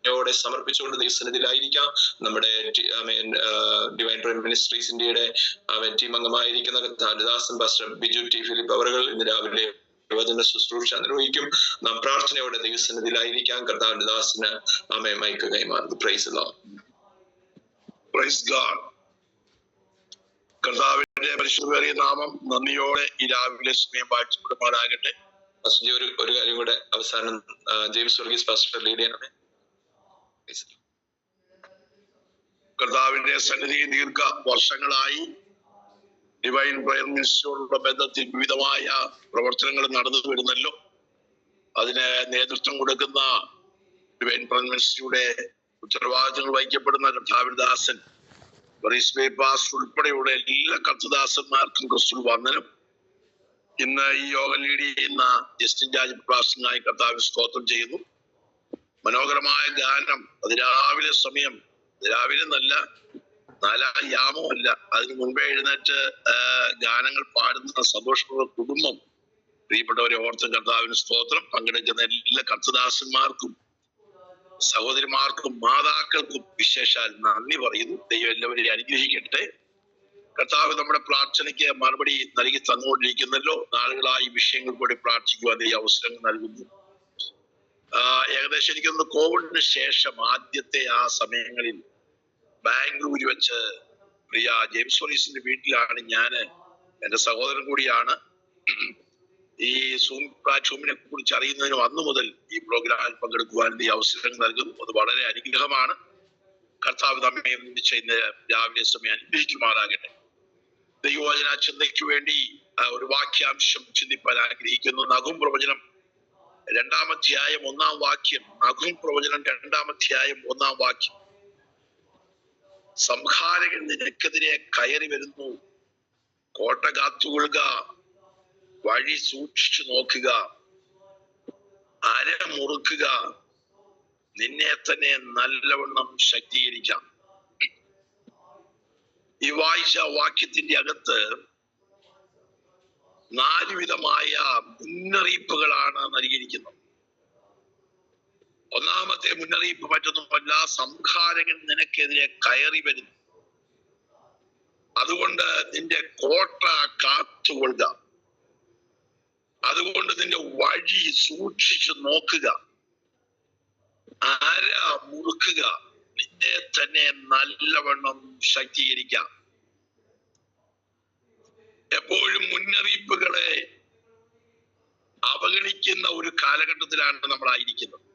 യോടെ സമർപ്പിച്ചുകൊണ്ട് ദൈവസന്നിധിയിലായിരിക്കാം. നമ്മുടെ ഡിവൈൻ പ്രയർ മിനിസ്ട്രീസ് ഇന്ത്യയുടെ ടീം അംഗമായിരിക്കുന്ന കർത്താവിദാസൻ പാസ്റ്റർ ബിജു ടി ഫിലിപ്പ് അവറുകൾ ഇന്ന് രാവിലെ വചന ശുശ്രൂഷ നിർവഹിക്കും. നാം പ്രാർത്ഥനയോടെ ദൈവസന്നിധിയിലായിരിക്കാം. കർത്താവിദാസന് മൈക്ക് കൈമാറുന്നു. Praise the Lord. Praise God. കർത്താവിന്റെ പരിശുദ്ധമായ നാമം നന്ദിയോടെ ഈ രാവിലെ സമയം വാഴ്ചപ്പെടുമാറാകട്ടെ. ഒരു കാര്യം കൂടെ അവസാനം ജെയിംസ് വർഗീസ് പാസ്റ്റർ ലീഡ് ചെയ്യണമേ. കർത്താവിന്റെ സന്നിധിയിൽ ദീർഘ വർഷങ്ങളായി ഡിവൈൻ പ്രയർ മിനിസ്ട്രിയോടുള്ള ബന്ധത്തിൽ വിവിധമായ പ്രവർത്തനങ്ങൾ നടന്നു വരുന്നല്ലോ. അതിന് നേതൃത്വം കൊടുക്കുന്ന ഡിവൈൻ പ്രയർ മിനിസ്ട്രിയുടെ ഉത്തരവാദിത്തങ്ങൾ വഹിക്കപ്പെടുന്ന കർത്താവിദാസൻ പാസ്റ്റർ ഉൾപ്പെടെയുള്ള എല്ലാ കർത്തദാസന്മാർക്കും ക്രിസ്തു വന്ദനം. ഇന്ന് ഈ യോഗം ലീഡ് ചെയ്യുന്ന ജസ്റ്റിൻ ജാജ് പാസ്റ്ററിനായി കർത്താവിന് സ്തോത്രം ചെയ്യുന്നു. മനോഹരമായ ഗാനം, അത് രാവിലെ സമയം, രാവിലെ നല്ല 4 യാമമല്ല, അതിന് മുൻപേ എഴുന്നേറ്റ് ഗാനങ്ങൾ പാടുന്ന സന്തോഷമുള്ള കുടുംബം, പ്രിയപ്പെട്ടവരെ ഓർത്ത് കർത്താവിന് സ്തോത്രം. പങ്കെടുക്കുന്ന എല്ലാ കർത്തദാസന്മാർക്കും സഹോദരിമാർക്കും മാതാക്കൾക്കും വിശേഷാൽ നന്ദി പറയുന്നു. ദൈവം എല്ലാവരെയും അനുഗ്രഹിക്കട്ടെ. കർത്താവ് നമ്മുടെ പ്രാർത്ഥനയ്ക്ക് മറുപടി നൽകി തന്നുകൊണ്ടിരിക്കുന്നല്ലോ. നാളുകളായി വിഷയങ്ങൾ കൂടി പ്രാർത്ഥിക്കുവാൻ ഈ അവസരങ്ങൾ നൽകുന്നു. ഏകദേശം എനിക്കൊന്ന് കോവിഡിന് ശേഷം ആദ്യത്തെ ആ സമയങ്ങളിൽ ബാംഗ്ലൂർ വെച്ച് പ്രിയ ജെയിംസ് വർഗീസിന്റെ വീട്ടിലാണ് ഞാൻ, എൻ്റെ സഹോദരൻ കൂടിയാണ്. ഈ സൂം പ്ലാറ്റ്ഫോമിനെ കുറിച്ച് അറിയുന്നതിനും അന്നു മുതൽ ഈ പ്രോഗ്രാമിൽ പങ്കെടുക്കുവാൻ ഈ അവസരം നൽകുന്നു. അത് വളരെ അനുഗ്രഹമാണ്. കർത്താവ് നമ്മെ ഇന്ന് രാവിലെ സമയം അനുഗ്രഹിക്കുമാറാകട്ടെ. ദൈവവചന ചിന്തയ്ക്ക് വേണ്ടി ഒരു വാക്യാംശം ചിന്തിപ്പാൻ ആഗ്രഹിക്കുന്നു. നഹൂം പ്രവചനം 2-ാം അധ്യായം 1-ാം വാക്യം. നഹൂം പ്രവചനം 2-ാം അധ്യായം 1-ാം വാക്യം. സംഹാരകൻ നിനക്കെതിരെ കയറി വരുന്നു, കോട്ട കാത്തുകൊള്ളുക, വഴി സൂക്ഷിച്ചു നോക്കുക, അര മുറുക്കുക, നിന്നെ തന്നെ നല്ലവണ്ണം ശക്തീകരിക്കാം. ഈ വായിച്ച വാക്യത്തിന്റെ അകത്ത് 4 വിധമായ മുന്നറിയിപ്പുകളാണ് നൽകിയിരിക്കുന്നത്. ഒന്നാമത്തെ മുന്നറിയിപ്പ് മറ്റൊന്നുമല്ല, സംഹാരകൻ നിനക്കെതിരെ കയറി വരുന്നു, അതുകൊണ്ട് നിന്റെ കോട്ട കാത്തുകൊള്ളുക, അതുകൊണ്ട് നിന്റെ വഴി സൂക്ഷിച്ചു നോക്കുക, അര മുറുക്കുക, നിന്നെ തന്നെ നല്ലവണ്ണം ശക്തീകരിക്കാം. എപ്പോഴും മുന്നറിയിപ്പുകളെ അവഗണിക്കുന്ന ഒരു കാലഘട്ടത്തിലാണ് നമ്മളായിരിക്കുന്നത്.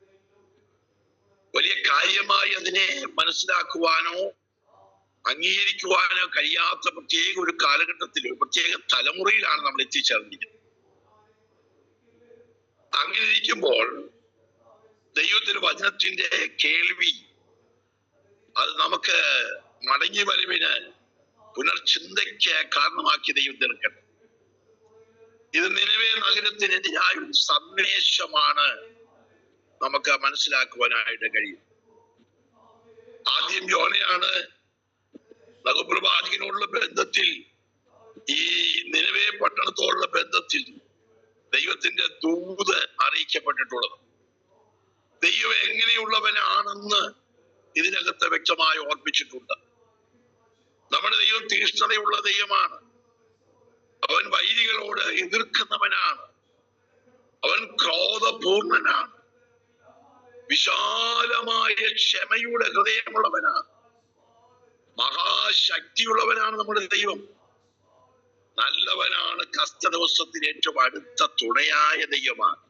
വലിയ കാര്യമായി അതിനെ മനസ്സിലാക്കുവാനോ അംഗീകരിക്കുവാനോ കഴിയാത്ത പ്രത്യേക ഒരു കാലഘട്ടത്തിൽ, ഒരു പ്രത്യേക തലമുറയിലാണ് നമ്മൾ എത്തിച്ചേർന്നിരിക്കുന്നത്. അങ്ങനെ ഇരിക്കുമ്പോൾ ദൈവത്തിന്റെ വചനത്തിന്റെ കേൾവി അത് നമുക്ക് മടങ്ങി വരവിന് പുനർചിന്തയ്ക്ക് കാരണമാക്കി ദൈവം തീർക്കട്ടെ. ഇത് നിനവേ നഗരത്തിനെതിരായ ഒരു സന്ദേശമാണ് നമുക്ക് മനസ്സിലാക്കുവാനായിട്ട് കഴിയും. ആദ്യം യോനയാണ് നഗരപ്രവാചകനോടുള്ള ബന്ധത്തിൽ, ഈ നിനവേ പട്ടണത്തോടുള്ള ബന്ധത്തിൽ ദൈവത്തിന്റെ ദൂത് അറിയിക്കപ്പെട്ടിട്ടുള്ളത്. ദൈവം എങ്ങനെയുള്ളവനാണെന്ന് ഇതിനകത്ത് വ്യക്തമായി ഓർപ്പിച്ചിട്ടുണ്ട്. നമ്മുടെ ദൈവം തീഷ്ണതയുള്ള ദൈവമാണ്. അവൻ വൈരികളോട് എതിർക്കുന്നവനാണ്. അവൻ ക്രോധപൂർണനാണ്. വിശാലമായ ക്ഷമയുടെ ഹൃദയമുള്ളവനാണ്. മഹാശക്തിയുള്ളവനാണ് നമ്മുടെ ദൈവം. നല്ലവനാണ്. കഷ്ടദിവസത്തിന് ഏറ്റവും അടുത്ത തുണയായ ദൈവമാണ്.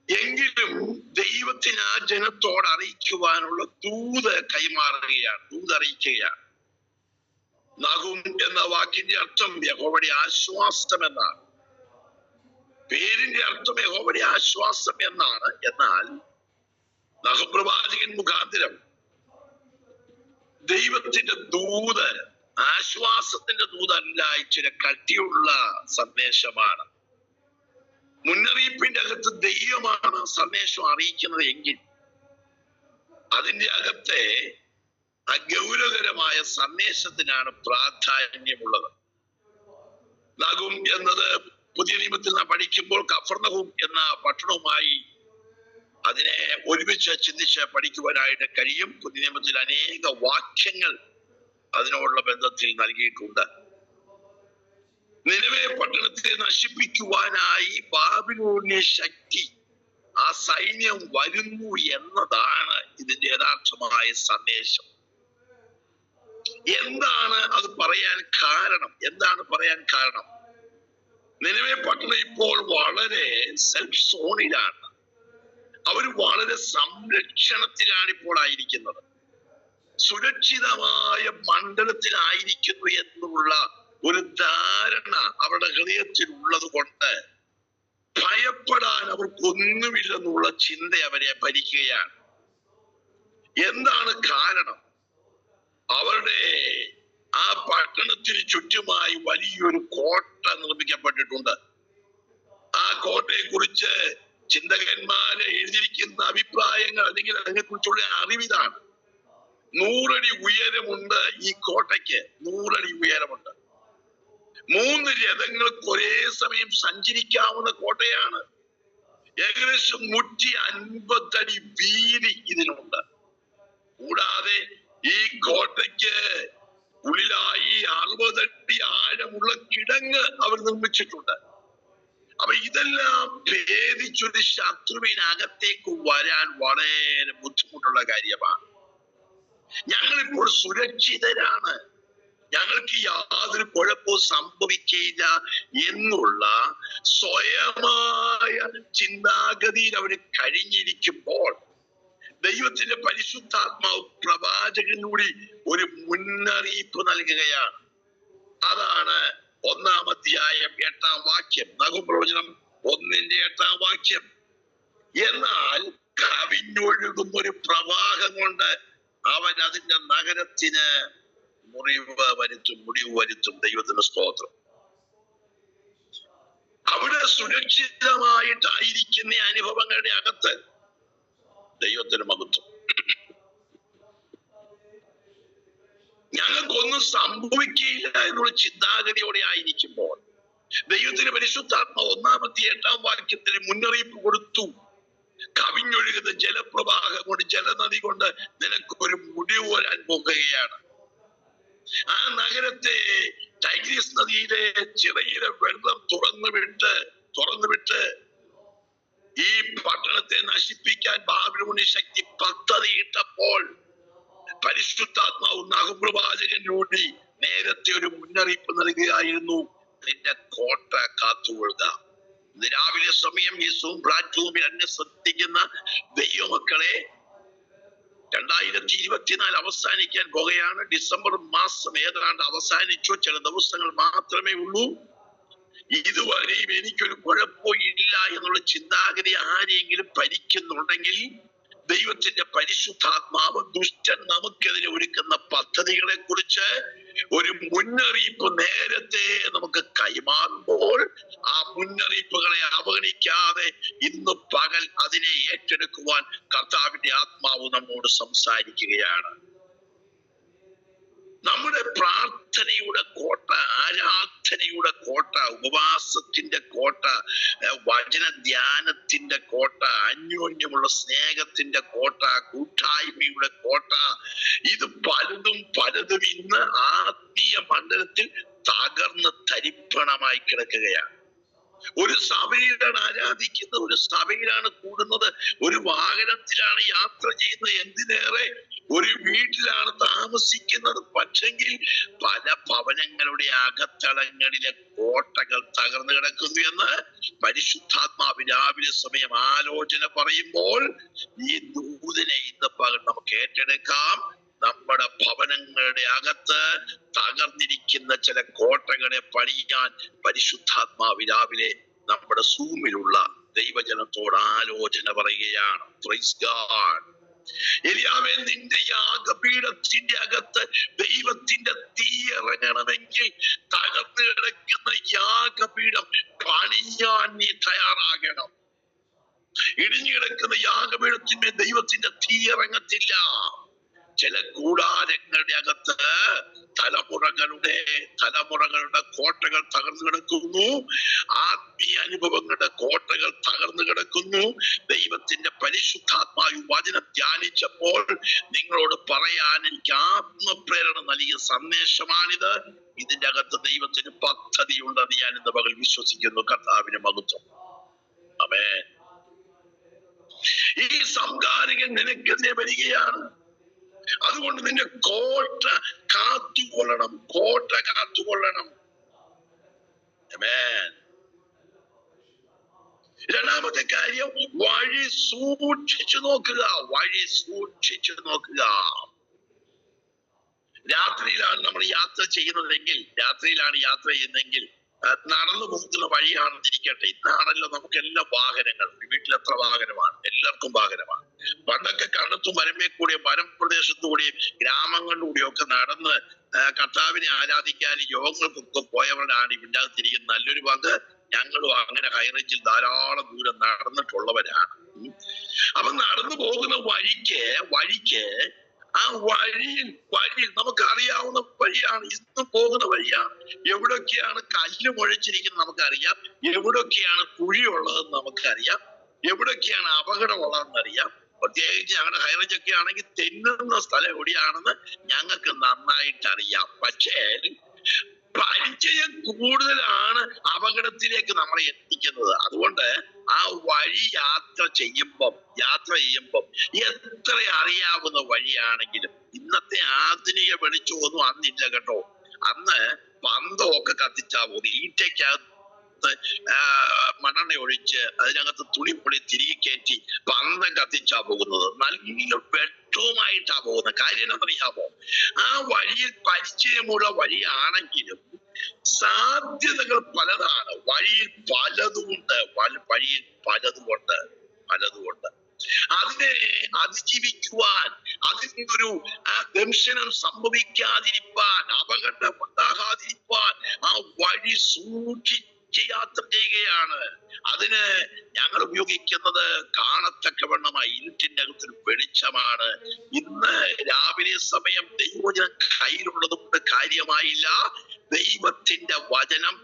എങ്കിലും ദൈവത്തിന് ആ ജനത്തോട് അറിയിക്കുവാനുള്ള ദൂത് കൈമാറുകയാണ്, ദൂത് അറിയിക്കുകയാണ്. നഹൂം എന്ന വാക്കിന്റെ അർത്ഥം യഹോവയുടെ ആശ്വാസം എന്നാണ്. പേരിന്റെ അർത്ഥം യഹോവയുടെ ആശ്വാസം എന്നാണ്. എന്നാൽ നഹൂം പ്രവാചകൻ മുഖാന്തരം ദൈവത്തിന്റെ ദൂത് ആശ്വാസത്തിന്റെ ദൂതല്ല, ഇച്ചിരി കട്ടിയുള്ള സന്ദേശമാണ്. മുന്നറിയിപ്പിന്റെ അകത്ത് ദൈവമാണ് സന്ദേശം അറിയിക്കുന്നത് എങ്കിൽ അതിന്റെ അകത്തെ ഗൗരവകരമായ സന്ദേശത്തിനാണ് പ്രാധാന്യമുള്ളത്. നഹൂം എന്നത് പുതിയ നിയമത്തിൽ നാം പഠിക്കുമ്പോൾ കഫർനഹൂം എന്ന പട്ടണവുമായി അതിനെ ഒരുമിച്ച് ചിന്തിച്ച് പഠിക്കുവാനായിട്ട് കഴിയും. പുതിയ നിയമത്തിൽ അനേക വാക്യങ്ങൾ അതിനോടുള്ള ബന്ധത്തിൽ നൽകിയിട്ടുണ്ട്. നിനവെ പട്ടണത്തെ നശിപ്പിക്കുവാനായി ബാബിലോണിയ ശക്തി, ആ സൈന്യം വരുന്നു എന്നതാണ് ഇതിന്റെ യഥാർത്ഥമായ സന്ദേശം. എന്താണ് അത് പറയാൻ കാരണം? എന്താണ് പറയാൻ കാരണം? നിനവെ പട്ടണം ഇപ്പോൾ വളരെ സെൽഫ് സോണിലാണ്. അവർ വളരെ സംരക്ഷണത്തിലാണ് ഇപ്പോൾ ആയിരിക്കുന്നത്. സുരക്ഷിതമായ മണ്ഡലത്തിലായിരിക്കുന്നു എന്നുള്ള ഒരു ധാരണ അവരുടെ ഹൃദയത്തിൽ ഉള്ളത് കൊണ്ട് ഭയപ്പെടാൻ അവർക്കൊന്നുമില്ലെന്നുള്ള ചിന്ത അവരെ ഭരിക്കുകയാണ്. എന്താണ് കാരണം? അവരുടെ ആ പട്ടണത്തിന് ചുറ്റുമായി വലിയൊരു കോട്ട നിർമ്മിക്കപ്പെട്ടിട്ടുണ്ട്. ആ കോട്ടയെ കുറിച്ച് ചിന്തകന്മാര് എഴുതിയിരിക്കുന്ന അഭിപ്രായങ്ങൾ അല്ലെങ്കിൽ അതിനെക്കുറിച്ചുള്ള അറിവിതാണ്. 100 അടി ഉയരമുണ്ട് ഈ കോട്ടയ്ക്ക്. 100 അടി ഉയരമുണ്ട്. 3 രഥങ്ങൾക്ക് ഒരേ സമയം സഞ്ചരിക്കാവുന്ന കോട്ടയാണ്. ഏകദേശം 150 അടി വീതി ഇതിനുണ്ട്. കൂടാതെ ഈ കോട്ടയ്ക്ക് ഉള്ളിലായി 60 അടി ആഴമുള്ള കിടങ്ങ് അവർ നിർമ്മിച്ചിട്ടുണ്ട്. അപ്പൊ ഇതെല്ലാം ഭേദിച്ചൊരു ശത്രുവിനകത്തേക്ക് വരാൻ വളരെ ബുദ്ധിമുട്ടുള്ള കാര്യമാണ്. ഞങ്ങളിപ്പോൾ സുരക്ഷിതരാണ്, ഞങ്ങൾക്ക് യാതൊരു കുഴപ്പവും സംഭവിക്കില്ല എന്നുള്ള സ്വയമായ ചിന്താഗതിയിൽ അവർ കഴിഞ്ഞിരിക്കുമ്പോൾ ദൈവത്തിന്റെ പരിശുദ്ധാത്മാവ് പ്രവാചകനിലൂടെ ഒരു മുന്നറിയിപ്പ് നൽകുകയാണ്. അതാണ് 1-ാം അധ്യായം 8-ാം വാക്യം, നഹൂം പ്രവചനം 1-ന്റെ 8-ാം വാക്യം. എന്നാൽ കവിഞ്ഞൊഴുകുന്ന ഒരു പ്രവാഹം കൊണ്ട് അവൻ അതിന്റെ നഗരത്തിന് മുറിവ് വരുത്തും. ദൈവത്തിന്റെ സ്തോത്രം. അവിടെ സുരക്ഷിതമായിട്ടായിരിക്കുന്ന അനുഭവങ്ങളുടെ അകത്ത് ദൈവത്തിന് മഹത്വം. ഞങ്ങൾക്കൊന്നും സംഭവിക്കില്ല എന്നുള്ള ചിന്താഗതിയോടെ ആയിരിക്കുമ്പോൾ ദൈവത്തിന്റെ പരിശുദ്ധാത്മാവ് 1-ാമത്തെ 8-ാം വാക്യത്തിന് മുന്നറിയിപ്പ് കൊടുത്തു. കവിഞ്ഞൊഴുകുന്ന ജലപ്രവാഹം കൊണ്ട്, ജലനദി കൊണ്ട് നിനക്കൊരു മുടിവ് വരാൻ പോകുകയാണ്. ആ നഗരത്തെ ടൈഗ്രീസ് നദിയിലെ ചിറയിലെ വെള്ളം തുറന്നു വിട്ട് ഈ പട്ടണത്തെ നശിപ്പിക്കാൻ ബാബിലോണിയ ശക്തി പദ്ധതിയിട്ടപ്പോൾ പരിശുദ്ധാത്മാവ് നഹൂം പ്രവാചകനിലൂടെ നേരത്തെ ഒരു മുന്നറിയിപ്പ് നൽകുകയായിരുന്നു: നിന്റെ കോട്ട കാത്തുകൊള്ളുക. ഇന്ന് രാവിലെ സമയം ഈ സൂം പ്ലാറ്റ്ഫോമിൽ എന്നെ ശ്രദ്ധിക്കുന്ന ദൈവമക്കളെ, 2024 അവസാനിക്കാൻ പോകുകയാണ്. ഡിസംബർ മാസം ഏതാണ്ട് അവസാനിച്ചു. ചില ദിവസങ്ങൾ മാത്രമേ ഉള്ളൂ. ഇതുവരെയും എനിക്കൊരു കുഴപ്പവും ഇല്ല എന്നുള്ള ചിന്താഗതി ആരെങ്കിലും ഭരിക്കുന്നുണ്ടെങ്കിൽ ദൈവത്തിന്റെ പരിശുദ്ധാത്മാവ് ദുഷ്ടൻ നമുക്കെതിരെ ഒരുക്കുന്ന പദ്ധതികളെ കുറിച്ച് ഒരു മുന്നറിയിപ്പ് നേരത്തെ നമുക്ക് കൈമാറുമ്പോൾ ആ മുന്നറിയിപ്പുകളെ അവഗണിക്കാതെ ഇന്ന് പകൽ അതിനെ ഏറ്റെടുക്കുവാൻ കർത്താവിന്റെ ആത്മാവ് നമ്മോട് സംസാരിക്കുകയാണ്. നമ്മുടെ പ്രാർത്ഥനയുടെ കോട്ട, ആരാധനയുടെ കോട്ട, ഉപവാസത്തിന്റെ കോട്ട, വചന ധ്യാനത്തിന്റെ കോട്ട, അന്യോന്യമുള്ള സ്നേഹത്തിന്റെ കോട്ട, കൂട്ടായ്മയുടെ കോട്ട, ഇത് പലതും ഇന്ന് ആത്മീയ മണ്ഡലത്തിൽ തകർന്ന് തരിപ്പണമായി കിടക്കുകയാണ്. ഒരു സഭയിലാണ് ആരാധിക്കുന്നത്, ഒരു സഭയിലാണ് കൂടുന്നത്, ഒരു വാഹനത്തിലാണ് യാത്ര ചെയ്യുന്നത്, എന്തിനേറെ ഒരു വീട്ടിലാണ് താമസിക്കുന്നത്. പക്ഷെങ്കിൽ പല ഭവനങ്ങളുടെ അകത്തളങ്ങളിലെ കോട്ടകൾ തകർന്നു കിടക്കുന്നു എന്ന് പരിശുദ്ധാത്മാവ് രാവിലെ സമയം ആലോചന പറയുമ്പോൾ ഈ ദൂതനെ ഇന്ന് പകൽ നമുക്ക് ഏറ്റെടുക്കാം. നമ്മുടെ ഭവനങ്ങളുടെ അകത്ത് തകർന്നിരിക്കുന്ന ചില കോട്ടകളെ പണിയാൻ പരിശുദ്ധാത്മാവ് രാവിലെ നമ്മുടെ സൂമിലുള്ള ദൈവജനത്തോട് ആലോചന പറയുകയാണ്. Praise God. എലിയാവേ, നിന്റെ യാഗപീഠത്തിന്റെ അകത്ത് ദൈവത്തിന്റെ തീ ഇറങ്ങണമെങ്കിൽ തകർന്നു കിടക്കുന്ന യാഗപീഠം പണിയാൻ നീ തയ്യാറാകണം. ഇടിഞ്ഞു കിടക്കുന്ന യാഗപീഠത്തിന്മേൽ ദൈവത്തിന്റെ തീ ഇറങ്ങത്തില്ല. ചില കൂടാരങ്ങളുടെ അകത്ത് തലമുറകളുടെ കോട്ടകൾ തകർന്നു കിടക്കുന്നു. ആത്മീയ അനുഭവങ്ങളുടെ കോട്ടകൾ തകർന്നു കിടക്കുന്നു. ദൈവത്തിന്റെ പരിശുദ്ധാത്മാവ് വചനം ധ്യാനിച്ചപ്പോൾ നിങ്ങളോട് പറയാൻ എനിക്ക് ആത്മപ്രേരണ നൽകിയ സന്ദേശമാണിത്. ഇതിന്റെ അകത്ത് ദൈവത്തിന് പദ്ധതിയുണ്ടെന്ന് ഞാൻ ഇന്ന് പകൽ വിശ്വസിക്കുന്നു. കർത്താവിന് മഹത്വം. ആമേൻ. ഈ സംഹാരകൻ നിനക്കെതിരെ വരികയാണ്. അതുകൊണ്ട് നിന്റെ കോട്ട കാത്തുകൊള്ളണം. ആമേൻ. രണ്ടാമത്തെ കാര്യം, വഴി സൂക്ഷിച്ചു നോക്കുക. രാത്രിയിലാണ് നമ്മൾ യാത്ര ചെയ്യുന്നതെങ്കിൽ, നടന്നു പോകുന്ന വഴിയാണെന്നിരിക്കട്ടെ. ഇന്നാണല്ലോ നമുക്കെല്ലാം വാഹനങ്ങൾ. വീട്ടിൽ എത്ര വാഹനമാണ്? എല്ലാവർക്കും വാഹനമാണ്. പണ്ടൊക്കെ കണ്ടത്തും വരമ്പേ കൂടിയും വനപ്രദേശത്തു കൂടിയും ഗ്രാമങ്ങളിലൂടെയും ഒക്കെ നടന്ന് കർത്താവിനെ ആരാധിക്കാൻ യോഗങ്ങൾക്കൊക്കെ പോയവരാണ് ഇവിടെ അകത്തിരിക്കുന്ന നല്ലൊരു പങ്ക്. ഞങ്ങളും അങ്ങനെ ഹൈറേഞ്ചിൽ ധാരാളം ദൂരം നടന്നിട്ടുള്ളവരാണ്. അപ്പൊ നടന്നു പോകുന്ന വഴിക്ക് ആ വഴി നമുക്ക് അറിയാവുന്ന വഴിയാണ്. ഇന്നും പോകുന്ന വഴിയാണ്. എവിടൊക്കെയാണ് കല്ല് മുഴച്ചിരിക്കുന്നത് നമുക്കറിയാം. എവിടൊക്കെയാണ് കുഴിയുള്ളതെന്ന് നമുക്കറിയാം. എവിടൊക്കെയാണ് അപകടമുള്ളതെന്ന് അറിയാം. പ്രത്യേകിച്ച് ഞങ്ങളുടെ ഹൈറേഞ്ച് ഒക്കെ ആണെങ്കിൽ തെന്നുന്ന സ്ഥലം എവിടെയാണെന്ന് ഞങ്ങൾക്ക് നന്നായിട്ട് അറിയാം. പക്ഷേ പരിചയം കൂടുതലാണ് അപകടത്തിലേക്ക് നമ്മളെ എത്തിക്കുന്നത്. അതുകൊണ്ട് ആ വഴി യാത്ര ചെയ്യുമ്പം എത്ര അറിയാവുന്ന വഴിയാണെങ്കിലും, ഇന്നത്തെ ആധുനിക വെളിച്ചമൊന്നും അന്നില്ല കേട്ടോ. അന്ന് പന്തമൊക്കെ കത്തിച്ചാ പോകുന്നത്. ഈറ്റയ്ക്കകത്ത് മണ്ണെണ്ണ ഒഴിച്ച് അതിനകത്ത് തുണിപ്പൊളി തിരികെ കയറ്റി പന്തം കത്തിച്ചാ പോകുന്നത്. നല്ല വെട്ടവുമായിട്ടാ പോകുന്നത്. കാര്യം എന്നറിയാമോ? ആ വഴിയിൽ പരിചയമുള്ള വഴിയാണെങ്കിലും സാധ്യതകൾ പലതാണ്. വഴിയിൽ പലതുമുണ്ട്. അതിനെ അതിജീവിക്കുവാൻ, അതിനൊരു ദംശനം സംഭവിക്കാതിരിക്കാൻ, അപകടം ഉണ്ടാകാതിരിക്കാൻ ആ വഴി സൂക്ഷിച്ച് യാത്ര ചെയ്യുകയാണ്. അതിന് ഞങ്ങൾ ഉപയോഗിക്കുന്നത് കാണത്തക്കവണ്ണമായി ഇരുട്ടിന്റെ അകത്തൊരു വെളിച്ചമാണ്. ഇന്ന് രാവിലെ സമയം ദൈവവചനം കയ്യിലുള്ളത് കൊണ്ട് കാര്യമായില്ല. ദൈവത്തിന്റെ വചനം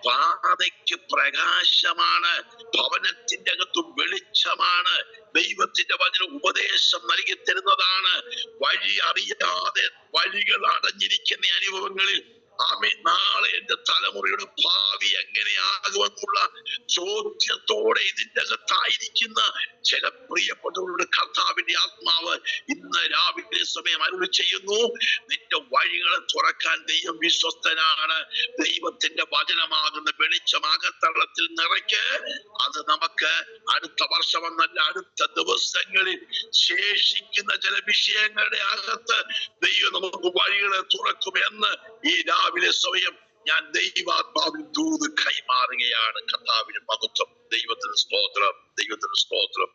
പാതയ്ക്ക് പ്രകാശമാണ്. ഭവനത്തിന്റെ അകത്ത് വെളിച്ചമാണ്. ദൈവത്തിന്റെ വചനം ഉപദേശം നൽകി തരുന്നതാണ്. വഴി അറിയാതെ വഴികൾ അടഞ്ഞിരിക്കുന്ന അനുഭവങ്ങളിൽ നാളെ എന്റെ തലമുറയുടെ ഭാവി എങ്ങനെയാകുമെന്നുള്ള ചോദ്യത്തോടെ ഇതിന്റെ അകത്തായിരിക്കുന്ന ചില പ്രിയപ്പെട്ടവരുടെ കർത്താവിന്റെ ആത്മാവ് ഇന്ന് രാവിലെ സമയം അരുളി ചെയ്യുന്നു. നിന്റെ വഴികളെ തുറക്കാൻ ദൈവം വിശ്വസ്തനാണ്. ദൈവത്തിന്റെ വചനമാകുന്ന വെളിച്ചമാകത്തളത്തിൽ നിറയ്ക്ക്. അത് നമുക്ക് അടുത്ത വർഷമെന്നല്ല, അടുത്ത ദിവസങ്ങളിൽ ശേഷിക്കുന്ന ചില വിഷയങ്ങളുടെ അകത്ത് ദൈവം നമുക്ക് വഴികളെ തുറക്കുമെന്ന് ഈ രാവിലെ സമയം ഞാൻ ദൈവാത്മാവിൽ ദൂത് കൈമാറുകയാണ്. കർത്താവിന് മഹത്വം. ദൈവത്തിന് സ്തോത്രം.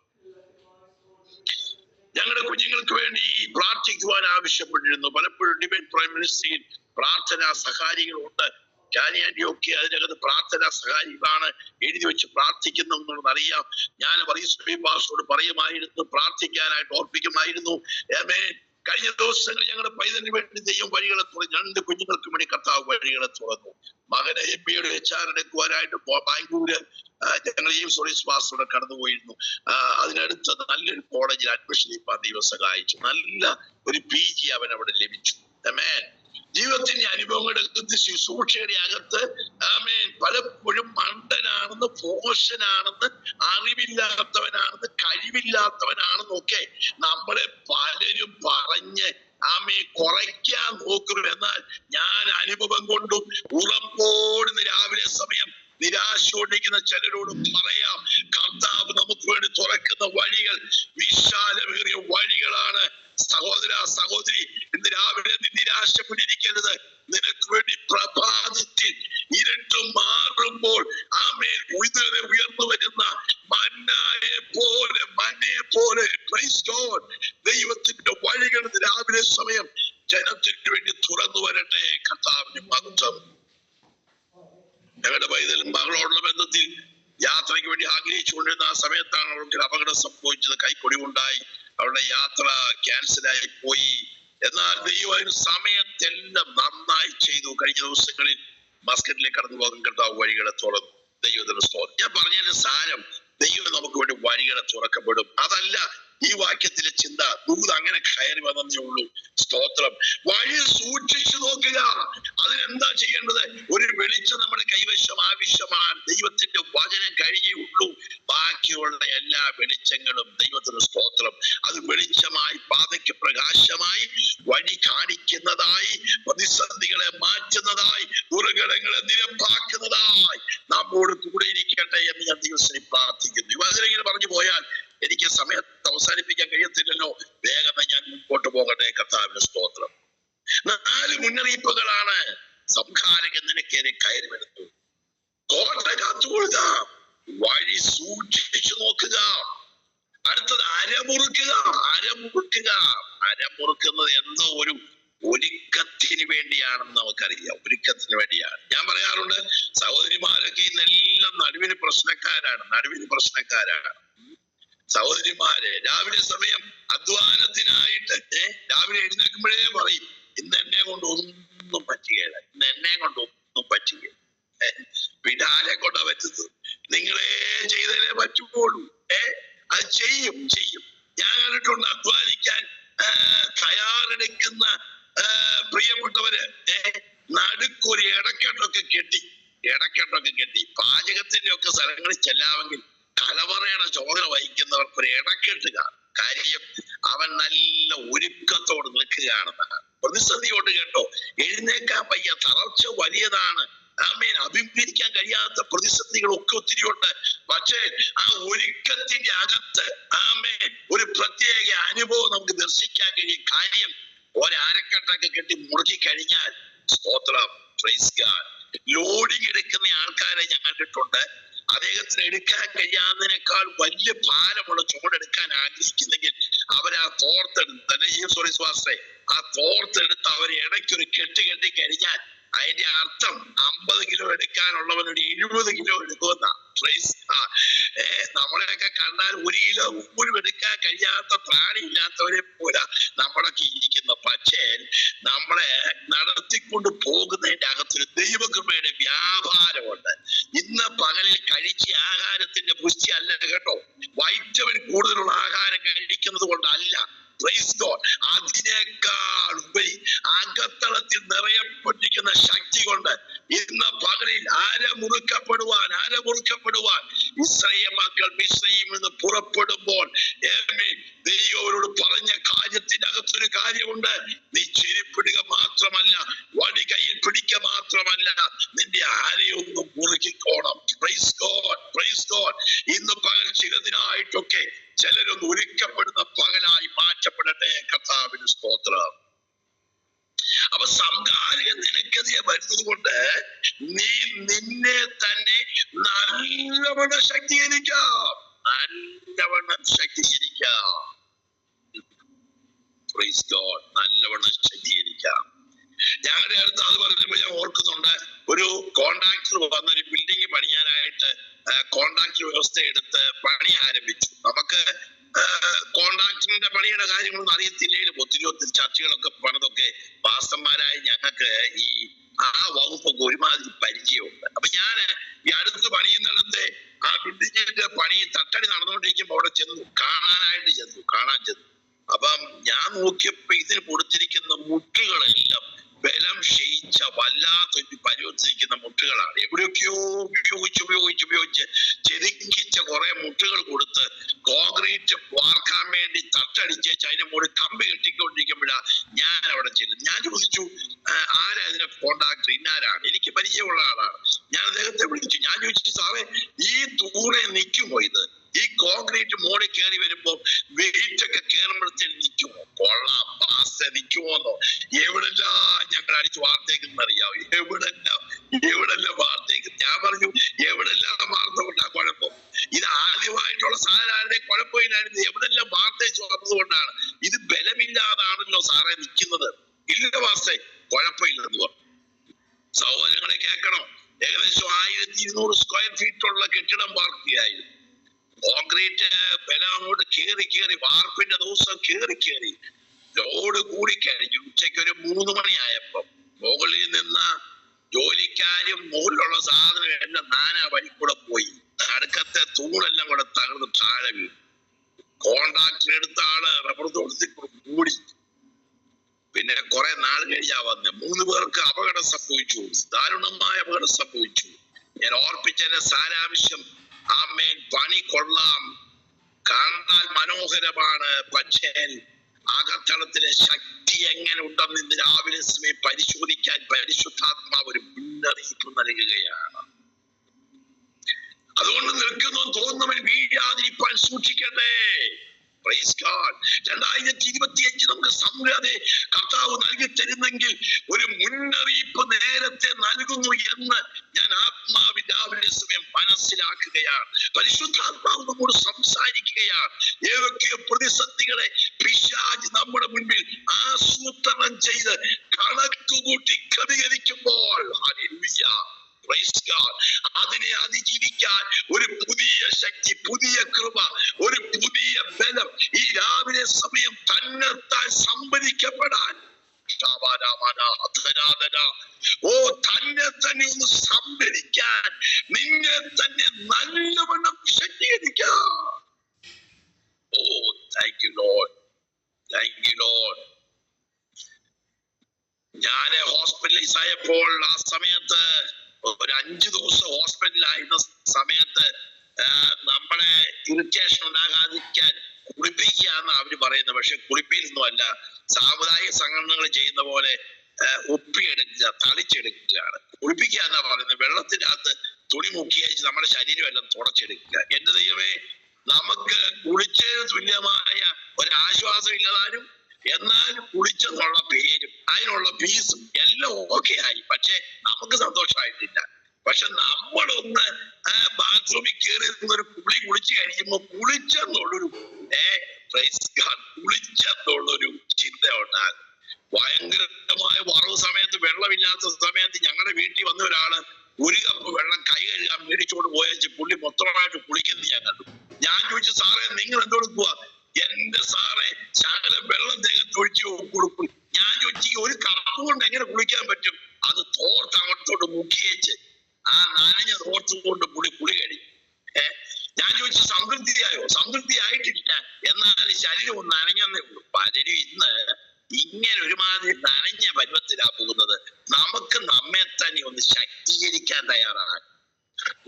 ഞങ്ങളുടെ കുഞ്ഞുങ്ങൾക്ക് വേണ്ടി പ്രാർത്ഥിക്കുവാൻ ആവശ്യപ്പെട്ടിരുന്നു. പലപ്പോഴും ഡിവൈൻ പ്രൈം മിനിസ്ട്രിയിൽ പ്രാർത്ഥനാ സഹായികളുണ്ട്. ജാനിയാന്റിയൊക്കെ അതിനകത്ത് പ്രാർത്ഥനാ സഹായികളാണ്. എഴുതി വെച്ച് പ്രാർത്ഥിക്കുന്നുണ്ടെന്ന് അറിയാം. ഞാൻ പാസ്റ്ററോട് പറയുമായിരുന്നു, പ്രാർത്ഥിക്കാനായിട്ട് ഓർപ്പിക്കുമായിരുന്നു. കഴിഞ്ഞ ദിവസങ്ങൾ ഞങ്ങളുടെ പൈതലിന് വേണ്ടി ദൈവം വഴികളെ തുറന്നു. 2 കുഞ്ഞുങ്ങൾക്ക് വേണ്ടി കർത്താവ് വഴികളെ തുറന്നു. മകനെ MBA HR എടുക്കുവാനായിട്ട് ബാംഗ്ലൂര് ഞങ്ങൾ സുരേഷ് പാസ്റ്ററോടെ കടന്നുപോയിരുന്നു. അതിനടുത്ത് നല്ലൊരു കോളേജിൽ അഡ്മിഷൻ ഇപ്പം ദൈവം സഹായിച്ചു. നല്ല ഒരു PG അവൻ അവിടെ ലഭിച്ചു. ജീവിതത്തിന്റെ അനുഭവങ്ങളുടെ അകത്ത്, ശുശ്രൂഷയുടെ അകത്ത് പലപ്പോഴും മണ്ടനാണെന്ന്, പോഷനാണെന്ന്, അറിവില്ലാത്തവനാണെന്ന്, കഴിവില്ലാത്തവനാണെന്ന് ഒക്കെ നമ്മളെ പലരും പറഞ്ഞ് കുറയ്ക്കാൻ നോക്കുന്നു. എന്നാൽ ഞാൻ അനുഭവം കൊണ്ടും ഉറപ്പോടുന്ന രാവിലെ സമയം നിരാശയോടിക്കുന്ന ചിലരോട് പറയാം, കർത്താവ് നമുക്ക് വേണ്ടി തുറക്കുന്ന വഴികൾ വിശാലമേറിയ വഴികളാണ്. സഹോദര, സഹോദരി, ഇന്ന് രാവിലെ നീ നിരാശപ്പെട്ടിരിക്കരുത്. നിനക്ക് വേണ്ടി പ്രഭാതത്തിൽ ഇരുട്ട് മാറുമ്പോൾ ഉയർന്നു വരുന്ന മന്നയെ പോലെ ദൈവത്തിന്റെ വഴികൾ രാവിലെ സമയം ജനത്തിന് വേണ്ടി തുറന്നു വരട്ടെ. കർത്താവിന് മഹത്വം. ഞങ്ങളുടെ പൈതലും മകളോടുള്ള ബന്ധത്തിൽ യാത്രയ്ക്ക് വേണ്ടി ആഗ്രഹിച്ചുകൊണ്ടിരുന്ന ആ സമയത്താണ് അവർക്ക് അപകടം സംഭവിച്ചത്. കൈക്കൊടിവുണ്ടായി. അവരുടെ യാത്ര ക്യാൻസലായി പോയി. എന്നാൽ ദൈവം അതിന് സമയത്തെല്ലാം നന്നായി ചെയ്തു. കഴിഞ്ഞ ദിവസങ്ങളിൽ മസ്കറ്റിലേക്ക് കടന്നു പോകാൻ കർത്താവ് വഴികളെ തുറന്നു. ദൈവത്തിന്റെ സ്തോത്രം. ഞാൻ പറഞ്ഞതിന്റെ സാരം, ദൈവം നമുക്ക് വേണ്ടി വഴികളെ തുറക്കപ്പെടും. അതല്ല ഈ വാക്യത്തിലെ ചിന്ത. ദൂത് അങ്ങനെ കയറി വന്നേ ഉള്ളൂ. സ്തോത്രം. വഴി സൂക്ഷിച്ചു നോക്കുക. അതിനെന്താ ചെയ്യേണ്ടത്? ഒരു വെളിച്ചം നമ്മുടെ കൈവശം ആവശ്യമാണ്. ദൈവത്തിന്റെ വചനം കഴിഞ്ഞേ ഉള്ളൂ. ബാക്കിയുള്ള എല്ലാ വെളിച്ചങ്ങളും ദൈവത്തിന്റെ സ്തോത്രം അത് വെളിച്ചമായി, പാതയ്ക്ക് പ്രകാശമായി, വഴി കാണിക്കുന്നതായി, പ്രതിസന്ധികളെ മാറ്റുന്നതായി, ദുർഘടങ്ങളെ നിരപ്പാക്കുന്നതായി നമ്മോട് കൂടെ ഇരിക്കട്ടെ എന്ന് ഞാൻ ദിവസം പ്രാർത്ഥിക്കുന്നു. വചനം പറഞ്ഞു പോയാൽ എനിക്ക് സമയത്ത് അവസാനിപ്പിക്കാൻ കഴിയത്തില്ലല്ലോ. വേഗം ഞാൻ മുൻപോട്ട് പോകട്ടെ. കർത്താവിന്റെ സ്തോത്രം. 4 മുന്നറിയിപ്പുകളാണ് സംഹാരകൻ നിനക്കേറെ കയറി വരുന്നത്. കോട്ട കാത്തുകൊള്ളുക, വഴി സൂക്ഷിച്ചു നോക്കുക. അടുത്തത് അരമുറുക്കുക. അരമുറുക്കുക. അരമുറുക്കുന്നത് എന്തോ ഒരു ഒരുക്കത്തിന് വേണ്ടിയാണെന്ന് നമുക്കറിയാം. ഒരുക്കത്തിന് വേണ്ടിയാണ്. ഞാൻ പറയാറുണ്ട്, സഹോദരിമാരൊക്കെ ഇന്നെല്ലാം നടുവിന് പ്രശ്നക്കാരാണ്. സഹോദരിമാരെ രാവിലെ സമയം അധ്വാനത്തിനായിട്ട് രാവിലെ എഴുന്നേൽക്കുമ്പോഴേ പറയും, ഇന്ന് എന്നെ കൊണ്ട് ഒന്നും പറ്റുകയില്ല, ഇന്ന് എന്നെ കൊണ്ട് ഒന്നും പറ്റുകയില്ല. പിന്നെ ആരെ കൊണ്ടാ പറ്റുന്നത്? നിങ്ങളെ ചെയ്തേ പറ്റുള്ളൂ. അത് ചെയ്യും. ഞാൻ കണ്ടിട്ടുണ്ട് അധ്വാനിക്കാൻ തയ്യാറെടുക്കുന്ന പ്രിയപ്പെട്ടവര് നടുക്കൊരു ഇടക്കെട്ടൊക്കെ കെട്ടി പാചകത്തിന്റെ ഒക്കെ സ്ഥലങ്ങളിൽ ചെല്ലാമെങ്കിൽ കലവറയുടെ ചുമതല വഹിക്കുന്നവർക്ക് ഒരു ഇടക്കെട്ട് കാണും. കാര്യം അവൻ നല്ല ഒരുക്കത്തോട് നിൽക്കുകയാണെന്നാണ്. പ്രതിസന്ധി കൊണ്ട് കേട്ടോ, എഴുന്നേക്കാൻ വയ്യ, തളർച്ച വലിയതാണ്. അഭിമുഖീകരിക്കാൻ കഴിയാത്ത പ്രതിസന്ധികളൊക്കെ ഒത്തിരി ഉണ്ട്. പക്ഷേ ആ ഒരുക്കത്തിന്റെ അകത്ത് ഒരു പ്രത്യേക അനുഭവം നമുക്ക് ദർശിക്കാൻ കഴിയും. കാര്യം ഒരരക്കെട്ടൊക്കെ കെട്ടി മുറുക്കി കഴിഞ്ഞാൽ സ്തോത്രം, പ്രൈസ് ഗോഡ്. ലോഡിങ് എടുക്കുന്ന ആൾക്കാരെ ഞാൻ കണ്ടിട്ടുണ്ട്. അദ്ദേഹത്തിന് എടുക്കാൻ കഴിയാവുന്നതിനേക്കാൾ വലിയ ഭാരമുള്ള ചുമടെടുക്കാൻ ആഗ്രഹിക്കുന്നെങ്കിൽ അവരാ തോർത്തെടുത്ത് ആ തോർത്തെടുത്ത് അവരെ ഇടയ്ക്കൊരു കെട്ടി കഴിഞ്ഞാൽ അതിന്റെ അർത്ഥം 50 കിലോ എടുക്കാനുള്ളവനൊരു 70 കിലോ എടുക്കുമെന്ന. നമ്മളെയൊക്കെ കണ്ടാൽ 1 കിലോ പോലും എടുക്കാൻ കഴിയാത്ത പ്രാണിയില്ലാത്തവരെ പോലെ നമ്മളൊക്കെ ഇരിക്കുന്നു. പക്ഷേ നമ്മളെ നടത്തിക്കൊണ്ട് പോകുന്നതിന്റെ അകത്തൊരു ദൈവകൃപയുടെ വ്യാപാരമുണ്ട്. ഇന്ന് പകലിൽ കഴിച്ച ആഹാരത്തിന്റെ പുഷ്ടി അല്ല കേട്ടോ, വൈറ്റമിൻ കൂടുതലുള്ള ആഹാരം കഴിക്കുന്നത് കൊണ്ടല്ല. അതിനേക്കാൾ ഉപരി അകത്തളത്തിൽ നിറയപ്പെട്ടിരിക്കുന്ന ശക്തി കൊണ്ട് ഇന്ന് പകലിൽ അരമുറുക്കപ്പെടുവാൻ ഇസ്രായേൽ മക്കൾ മിസ്രയീമിൽ നിന്ന് പുറപ്പെടുമ്പോൾ ദൈവരോട് പറഞ്ഞ കാര്യത്തിന്റെ അകത്തൊരു കാര്യമുണ്ട്. നീ ചിരിപ്പിടുക മാത്രമല്ല, വടി കയ്യിൽ പിടിക്കുക മാത്രമല്ല, നിന്റെ ആരെയൊന്നും മുറുക്കിക്കോണം. Praise God. ഇന്ന് പകൽ ചിലതിനായിട്ടൊക്കെ ചിലരൊന്ന് ഒരുക്കപ്പെടുന്ന പകലായി മാറ്റപ്പെടട്ടെ. കർത്താവിന് സ്തോത്രം. അപ്പൊ സംഹാരകൻ നിനക്കെതിരെ വരുന്നത് കൊണ്ട് നീ നിന്നെ തന്നെ നല്ലവണ്ണം ശക്തീകരിക്കാം. നല്ലവണ്ണം ശക്തീകരിക്കാം. ഞങ്ങളുടെ അടുത്ത് അത് പറഞ്ഞപ്പോ ഞാൻ ഓർക്കുന്നുണ്ട്, ഒരു കോൺട്രാക്ടർ വന്നൊരു ബിൽഡിംഗ് പണിയാനായിട്ട് കോൺട്രാക്ട് വ്യവസ്ഥ എടുത്ത് പണി ആരംഭിച്ചു. നമുക്ക് കോൺട്രാക്ടറിന്റെ പണിയുടെ കാര്യങ്ങളൊന്നും അറിയത്തില്ലെങ്കിലും ഒത്തിരി ചർച്ചകളൊക്കെ പണിതൊക്കെ പാസ്റ്റർമാരായ ഞങ്ങൾക്ക് ആ വകുപ്പൊക്കെ ഒരുമാതിരി പരിചയമുണ്ട്. അപ്പൊ ഞാന് ഈ അടുത്ത് പണിയുന്നിടത്ത് ആ ബിൽഡിങ്ങിന്റെ പണി തട്ടടി നടന്നുകൊണ്ടിരിക്കുമ്പോ അവിടെ കാണാൻ ചെന്നു. അപ്പം ഞാൻ നോക്കിയപ്പോ ഇതിന് കൊടുത്തിരിക്കുന്ന മുട്ടുകളെല്ലാം ബലം ക്ഷയിച്ച വല്ലാത്തൊരു പരുവത്തിരിക്കുന്ന മുട്ടുകളാണ്. എവിടെയൊക്കെയോ ഉപയോഗിച്ച് ചെതുക്കിച്ച കുറെ മുട്ടുകൾ കൊടുത്ത് കോൺക്രീറ്റ് വാർക്കാൻ വേണ്ടി തട്ടടിച്ച് അതിന്റെ മുകളിൽ കമ്പി കെട്ടിക്കൊണ്ടിരിക്കുമ്പോഴാ ഞാൻ അവിടെ ചെല്ലും. ഞാൻ ചോദിച്ചു, ആരാ ഇതിനെ കോൺട്രാക്ടർ? ഇന്നാരാണ്, എനിക്ക് പരിചയമുള്ള ആളാണ്. ഞാൻ അദ്ദേഹത്തെ വിളിച്ചു. ഞാൻ ചോദിച്ചു, സാറേ ഈ തൂണെ നിൽക്കുമോ? ഈ കോൺക്രീറ്റ് മോളിൽ കയറി വരുമ്പോ വെയിറ്റ് ഒക്കെ കയറുമ്പോഴത്തേക്ക് നിൽക്കുമോ? കൊള്ളാം, നിൽക്കുമോന്നോ? എവിടെല്ലാം ഞങ്ങൾ അടിച്ച് വാർത്തേക്കെന്ന് അറിയാവോ? എവിടെല്ലാം വാർത്തേക്ക്. ഞാൻ പറഞ്ഞു, എവിടെല്ലാം വാർത്ത കൊണ്ടാ കുഴപ്പം? ഇത് ആദ്യമായിട്ടുള്ള സാധനങ്ങളുടെ കുഴപ്പമില്ലായിരുന്നു. എവിടെല്ലാം വാർത്തേച്ച് വന്നത് കൊണ്ടാണ്. ഇത് ബലമില്ലാതാണല്ലോ സാറേ നിൽക്കുന്നത്. ഇല്ല വാസ്തേ, കുഴപ്പമില്ലെന്ന് പറഞ്ഞു. സഹോദരങ്ങളെ കേൾക്കണം, ഏകദേശം 1200 സ്ക്വയർ ഫീറ്റ് ഉള്ള കെട്ടിടം വാർക്കുകയായിരുന്നു. കോൺക്രീറ്റ് ബലം അങ്ങോട്ട് കേറി വാർപ്പിന്റെ ദിവസം കേറി ലോഡ് കൂടി കഴിഞ്ഞു. ഉച്ചയ്ക്ക് ഒരു 3 മണിയായപ്പോ മുകളിൽ നിന്ന ജോലിക്കാരും മുകളിലുള്ള സാധനം എല്ലാം നാനാ വഴി കൂടെ പോയി. നടുക്കത്തെ തൂണെല്ലാം കൂടെ തകർന്ന് താഴെ വീണു. കോൺട്രാക്ടർ എടുത്ത ആള് റബ്ബർ തോട്ടത്തിൽ കൂടി. പിന്നെ കുറെ നാൾ കഴിഞ്ഞാ വന്ന് 3 പേർക്ക് അപകടം സംഭവിച്ചു, ദാരുണമായ അപകടം സംഭവിച്ചു. ഞാൻ ഓർപ്പിച്ചതിന്റെ സാരാംശം, ആമേൻ, പണി കൊള്ളാം, കാണാൻ മനോഹരമാണ്, പക്ഷേ അകത്തളത്തിലെ ശക്തി എങ്ങനെ ഉണ്ടെന്ന് ഇന്ന് രാവിലെ സമയം പരിശോധിക്കാൻ പരിശുദ്ധാത്മാവ് ഒരു മുന്നറിയിപ്പ് നൽകുകയാണ്. അതുകൊണ്ട് നിൽക്കുന്നു തോന്നുന്നവൻ വീഴാതിരിക്കാൻ സൂക്ഷിക്കട്ടെ. Praise God. 2025 നമുക്ക് സംഗ്രഹത്തെ കർത്താവ് നൽകി തരുന്നെങ്കിൽ ഒരു മുന്നറിയിപ്പ് നേരത്തെ നൽകുന്നു എന്ന് ഞാൻ ആത്മാവിൽ രാവിലെ സമയം മനസ്സിലാക്കുകയാണ്. പരിശുദ്ധാത്മാവ് നമ്മോട് സംസാരിക്കുകയാണ്. ഏതൊക്കെയോ പ്രതിസന്ധികളെ പിശാച് നമ്മുടെ മുൻപിൽ ആസൂത്രണം ചെയ്ത് കണക്കുകൂട്ടി ക്രമീകരിക്കുമ്പോൾ, ഹല്ലേലൂയ, പ്രൈസ് ഗോഡ്, അതിനെ അതിജീവിക്കാൻ ഒരു പുതിയ ശക്തി, പുതിയ കൃപ, ഒരു പുതിയ ബലം ഈ രാവിലെ സമയം തന്നെത്താൻ സംഭരിക്കപ്പെടാൻ, ഓ തന്നെ തന്നെ ഒന്ന് സംഭരിക്കാൻ, നിന്നെ തന്നെ നല്ലവണ്ണം ശക്തീകരിക്കാം. Oh thank you Lord, thank you Lord. ഞാൻ ഹോസ്പിറ്റലൈസ് ആയപ്പോൾ ആ സമയത്ത് ഒരു 5 ദിവസം ഹോസ്പിറ്റലായിരുന്ന സമയത്ത് നമ്മളെ ഇറിറ്റേഷൻ ഉണ്ടാകാതിരിക്കാൻ കുളിപ്പിക്കുകയെന്ന് അവര് പറയുന്നത്. പക്ഷെ കുളിപ്പിയിലൊന്നും അല്ല, സാമുദായിക സംഘടനകൾ ചെയ്യുന്ന പോലെ ഒപ്പിയെടുക്കുക, തളിച്ചെടുക്കുകയാണ്. കുളിപ്പിക്കുക എന്നാ പറയുന്നത്. വെള്ളത്തിന്റെ അകത്ത് തുണി മുക്കിയച്ച് നമ്മുടെ ശരീരം എല്ലാം തുടച്ചെടുക്കുക. എന്റെ ദൈവമേ, നമുക്ക് കുളിച്ചതിന് തുല്യമായ ഒരാശ്വാസം ഇല്ലതാനും, എന്നാൽ കുളിച്ചെന്നുള്ള പേരും അതിനുള്ള ഫീസും എല്ലാം ഓക്കെ ആയി, പക്ഷെ നമുക്ക് സന്തോഷമായിട്ടില്ല. പക്ഷെ നമ്മളൊന്ന് ബാത്റൂമിൽ കയറി ഒരു കുളിച്ചു കഴിയുമ്പോ കുളിച്ചെന്നുള്ളൊരു കുളിച്ചെന്നുള്ളൊരു ചിന്ത ഉണ്ടാകും. ഭയങ്കരമായ വറവ് സമയത്ത്, വെള്ളമില്ലാത്ത സമയത്ത് ഞങ്ങളുടെ വീട്ടിൽ വന്ന ഒരാള് 1 കപ്പ് വെള്ളം കൈ കഴുകാൻ മേടിച്ചോണ്ട് പോയച്ച് പുള്ളി മൊത്തമായിട്ട് കുളിക്കുന്നത് ഞാൻ കണ്ടു. ഞാൻ ചോദിച്ചു, സാറേ നിങ്ങൾ എന്തോട് പോവാ? എന്റെ സാറേ ശകലം വെള്ളം ദേഹത്തൊഴിച്ച് കൊടുക്കും. ഞാൻ ചോദിച്ചു, ഒരു കപ്പ് കൊണ്ട് എങ്ങനെ കുളിക്കാൻ പറ്റും? അത് തോർത്ത് അങ്ങോട്ടോട്ട് മുക്കിയേച്ച് ആ നനഞ്ഞ തോർത്ത് കൊണ്ട് കുളി കഴിയും. ഞാൻ ചോദിച്ചു, സംതൃപ്തിയായോ? സംതൃപ്തി ആയിട്ടില്ല, എന്നാലും ശരീരം ഒന്ന് നനഞ്ഞെന്നേ ഉള്ളൂ. പലരും ഇന്ന് ഇങ്ങനെ ഒരുമാതിരി നനഞ്ഞ പരുവത്തിലാ പോകുന്നത്. നമുക്ക് നമ്മെ തന്നെ ഒന്ന് ശക്തീകരിക്കാൻ തയ്യാറാണ്.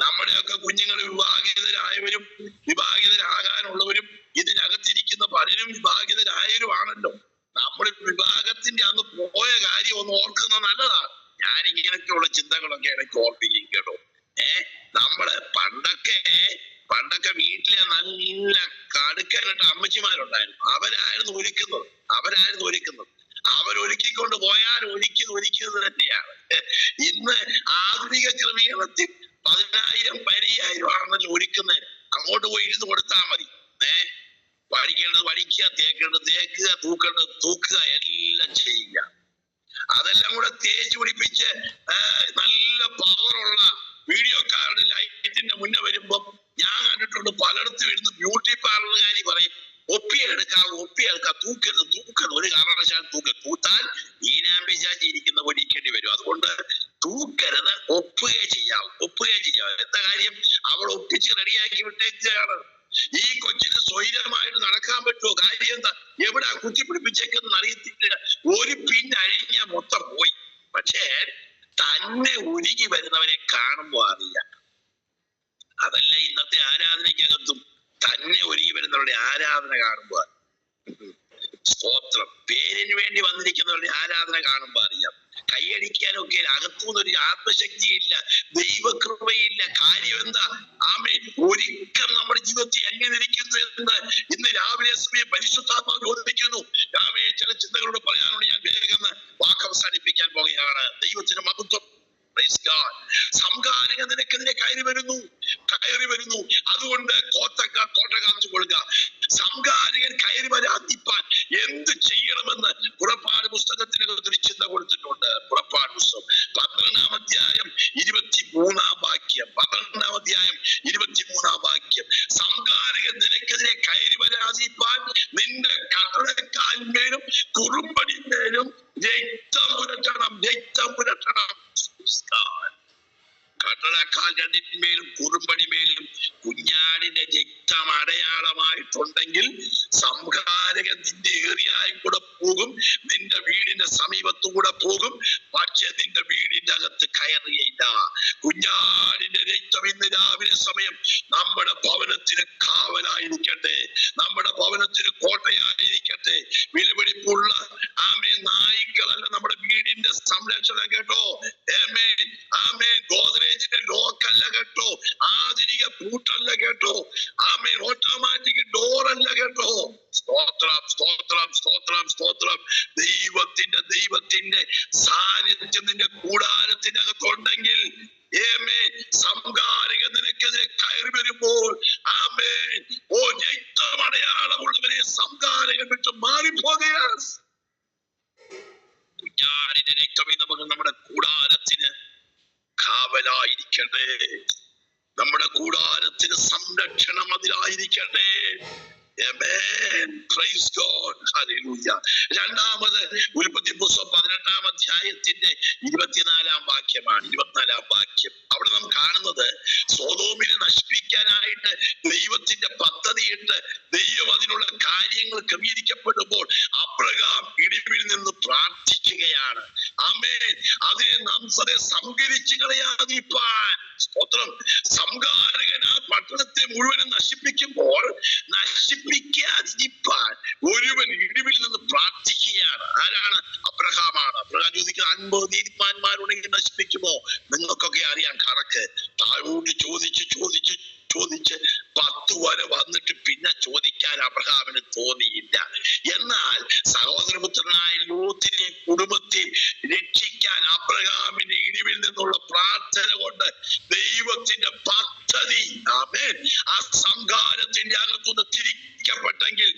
നമ്മുടെയൊക്കെ കുഞ്ഞുങ്ങൾ വിവാഹിതരായവരും വിവാഹിതരാകാനുള്ളവരും ഇതിനകത്തിരിക്കുന്ന പലരും വിവാഹിതരായവരുമാണല്ലോ. നമ്മൾ വിവാഹത്തിന്റെ അന്ന് പോയ കാര്യം ഒന്ന് ഓർക്കുന്നത് നല്ലതാണ്. ഞാൻ ഇങ്ങനെയൊക്കെയുള്ള ചിന്തകളൊക്കെ ഇടയ്ക്ക് ഓർപ്പിക്കും കേട്ടോ. നമ്മള് പണ്ടൊക്കെ വീട്ടിലെ നല്ല കടുക്കാനായിട്ട് അമ്മച്ചിമാരുണ്ടായിരുന്നു. അവരായിരുന്നു ഒരുക്കുന്നത്. അവരൊരുക്കിക്കൊണ്ട് പോയാൽ ഒരുക്കിയത് തന്നെയാണ്. ഇന്ന് ആധുനിക ക്രമീകരണത്തിൽ 10,000 15,000 ആണെന്നല്ലോ ഒരുക്കുന്നത്. അങ്ങോട്ട് പോയി ഇരുന്ന് കൊടുത്താൽ മതി. പഠിക്കേണ്ടത് പഠിക്കുക, തേക്കേണ്ടത് തേക്കുക, തൂക്കേണ്ടത് തൂക്കുക, എല്ലാം ചെയ്യുക. അതെല്ലാം കൂടെ തേച്ച് പിടിപ്പിച്ച് നല്ല പവറുള്ള വീഡിയോ കാർഡ് ലൈറ്റിന്റെ മുന്നേ വരുമ്പോ ഞാൻ കണ്ടിട്ടുണ്ട് പലയിടത്തും ഇരുന്ന് ബ്യൂട്ടി പാർലറുകാരി പറയും, ഒപ്പിയെടുക്കാം, തൂക്കരുത്, ഒരു കാരണവശാലും തൂത്താൽ ഈനാമ്പിശാചി ഇരിക്കുന്ന പോലെ ഇരിക്കേണ്ടി വരും. അതുകൊണ്ട് തൂക്കരുത്, ഒപ്പുകയെ ചെയ്യാവും. എന്താ കാര്യം? അവൾ ഒപ്പിച്ച് റെഡിയാക്കി വിട്ടേക്കാണ്. ഈ കൊച്ചിന് സ്വൈരമായിട്ട് നടക്കാൻ പറ്റുമോ? കാര്യം എന്താ? എവിടെ കുത്തിപ്പിടിപ്പിച്ചേക്കെന്ന് അറിയത്തില്ല. ഒരു പിന്നഴിഞ്ഞ മൊത്തം പോയി. പക്ഷേ തന്നെ ഒരുങ്ങി വരുന്നവനെ കാണുമ്പോ അറിയാം. അതല്ല ഇന്നത്തെ ആരാധനയ്ക്കകത്തും തന്നെ ഒരുങ്ങി വരുന്നവരുടെ ആരാധന കാണുമ്പോ, സ്തോത്രം, പേരിന് വേണ്ടി വന്നിരിക്കുന്നവരുടെ ആരാധന കാണുമ്പോ അറിയാം. കൈയടിക്കാനൊക്കെ അകത്തുനിന്നൊരു ആത്മശക്തിയില്ല, ദൈവകൃപയില്ല. കാര്യം എന്താ? ആമേൻ, ഒരിക്കൽ നമ്മുടെ ജീവിതത്തിൽ എങ്ങനെ ഇരിക്കുന്നു എന്ന് ഇന്ന് രാവിലെ സമയം പരിശുദ്ധാത്മാവ് ചോദിക്കുന്നു. ആമേൻ, ചില ചിന്തകളോട് പറയാനുണ്ട്. ഞാൻ വേഗം വാക്ക് അവസാനിപ്പിക്കാൻ പോകുകയാണ്. ദൈവത്തിന് മഹത്വം. സംഘാരക നിനക്കെതിരെ കയറി വരുന്നു. അതുകൊണ്ട് കോട്ട കാത്തു കൊള്ളുക. സംഘാരകൻ കയറി വരാതിരിക്കാൻ എന്ത് ചെയ്യണമെന്ന് പുറപ്പാട് പുസ്തകത്തിനകത്ത് ഒരു ചിന്ത കൊടുത്തിട്ടുണ്ട്. പുറപ്പാട് പുസ്തകം 12-ാം അധ്യായം 23-ാം വാക്യം. 12-ാം അധ്യായം 23-ാം വാക്യം. സംഘാര കുറുമ്പടിമേലും രക്തം പുരട്ടണം, രക്തം പുരട്ടണം. കട്ടളക്കാൽ രണ്ടിന്മേലും കുറുമ്പടിമേലും കുഞ്ഞാടിന്റെ രക്തം അടയാളമായിട്ടുണ്ടെങ്കിൽ സംഹാരകൻ നിന്റെ ഏറിയായി കൂടെ പോകും, നിന്റെ വീടിന്റെ സമീപത്തുകൂടെ പോകും, പക്ഷെ നിന്റെ വീടിന്റെ അകത്ത് കയറുകയില്ല. കുഞ്ഞാടിന്റെ രക്തം ഇന്ന് രാവിലെ സമയം നമ്മുടെ ഭവനത്തിന് കാവലായിരിക്കട്ടെ, നമ്മുടെ ഭവനത്തിന് കോട്ടയായിരിക്കട്ടെ. വിലപിടിപ്പുള്ള ആമേൻ നായ്ക്കളല്ല നമ്മുടെ വീടിന്റെ സംരക്ഷണം കേട്ടോ. ആമേൻ ആമേൻ. ഗോദ്രേജിന്റെ ലോക്കല്ല കേട്ടോ, ആധുനിക പൂട്ടല്ല കേട്ടോ, ആമേൻ ഓട്ടോമാറ്റിക് ഡോർ അല്ല കേട്ടോ. സ്തോത്രം സ്തോത്രം സ്തോത്രം സ്തോത്രം. ദൈവത്തിന്റെ സാന്നിധ്യം നിന്റെ കൂടാരത്തിന്റെ അകത്തുണ്ടെങ്കിൽ സംഹാരിക നിനക്കെതിരെ കയറി വരുമ്പോൾ ആമേൻ ഓ രക്തമടയാളമുള്ളവരെ സംഹാരികൻ വിട്ട് മാറിപ്പോകുകയാണ്. കുഞ്ഞാടിന്റെ രക്തം നമുക്ക് നമ്മുടെ കൂടാരത്തിന് കാവലായിരിക്കട്ടെ, നമ്മുടെ കൂടാരത്തിന് സംരക്ഷണം അതിലായിരിക്കട്ടെ. Amen. Praise God. Hallelujah. രണ്ടാമത് ഉൽപ്പത്തി പുസ്തകം 18-ാം അധ്യായത്തിന്റെ 24-ാം വാക്യമാണ്. 24-ാം വാക്യം. അവിടെ നാം കാണുന്നത് സൊദോമിനെ നശിപ്പിക്കാനായിട്ട് ദൈവത്തിന്റെ പദ്ധതിയിട്ട് ദൈവം അതിനുള്ള കാര്യങ്ങൾ ക്രമീകരിക്കപ്പെടുമ്പോൾ അബ്രഹാം ഇടിവിൽ നിന്ന് പ്രാർത്ഥിക്കുകയാണ്. ആമേൻ. അതിനെ നാം സംഹരിച്ചു കളയാതിരിപ്പാൻ. സ്തോത്രം. സംഹാരകൻ ആ പട്ടണത്തെ മുഴുവനും നശിപ്പിക്കുമ്പോൾ നശിപ്പിക്കാതിരിപ്പാൻ ഒരുവൻ ഇടിവിൽ നിന്ന് പ്രാർത്ഥിക്കുകയാണ്. ആരാണ്? അബ്രഹാമാണ്. അബ്രഹാം ചോദിക്കുന്നത് 50 നീതിമാന്മാരുണ്ടെങ്കിൽ നശിപ്പിക്കുമോ? നിങ്ങൾക്കൊക്കെ അറിയാം കണക്ക്. താഴോട്ട് ചോദിച്ച് 10 വരെ വന്നിട്ട് പിന്നെ ചോദിക്കാൻ അബ്രഹാമിന് തോന്നിയില്ല. എന്നാൽ സഹോദരപുത്രനായ ലോത്തിനെ കുടുംബത്തെ രക്ഷിക്കാൻ അബ്രഹാമിന്റെ ഇടിവിൽ നിന്നുള്ള പ്രാർത്ഥന കൊണ്ട് ദൈവത്തിന്റെ പദ്ധതി ആമേൻ ആ സംഹാരത്തിന്റെ അകത്തുനിന്ന് തിരിക്കപ്പെട്ടെങ്കിൽ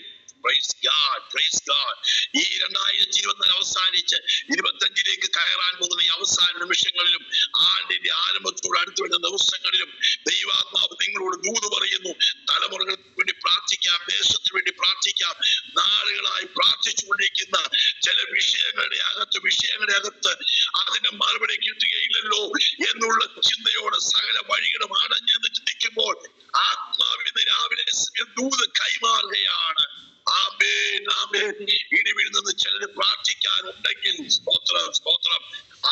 Praise God, praise God. ഈ 2024 അവസാനിച്ച് 25-ലേക്ക് കയറാൻ പോകുന്ന ഈ അവസാന നിമിഷങ്ങളിലും ആണ്ടിന്റെ ആരംഭത്തോട് അടുത്തു വരുന്ന ദിവസങ്ങളിലും ദൈവാത്മാവ് നിങ്ങളോട് ദൂത് പറയുന്നു. തലമുറകൾക്ക് വേണ്ടി പ്രാർത്ഥിക്കാം, ദേശത്തിന് വേണ്ടി പ്രാർത്ഥിക്കാം. നാളുകളായി പ്രാർത്ഥിച്ചുകൊണ്ടിരിക്കുന്ന ചില വിഷയങ്ങളുടെ അകത്ത് അതിന് മറുപടി കിട്ടുകയില്ലല്ലോ എന്നുള്ള ചിന്തയോടെ സകല വഴികളും അടഞ്ഞെന്ന് ചിന്തിക്കുമ്പോൾ ആത്മാവിന് രാവിലെ ദൂത് കൈമാറുകയാണ്. ആമേൻ ആമേൻ. ഇടിവിൽ നിന്ന് ചിലർ പ്രാർത്ഥിക്കാനുണ്ടെങ്കിൽ സ്തോത്രം സ്തോത്രം.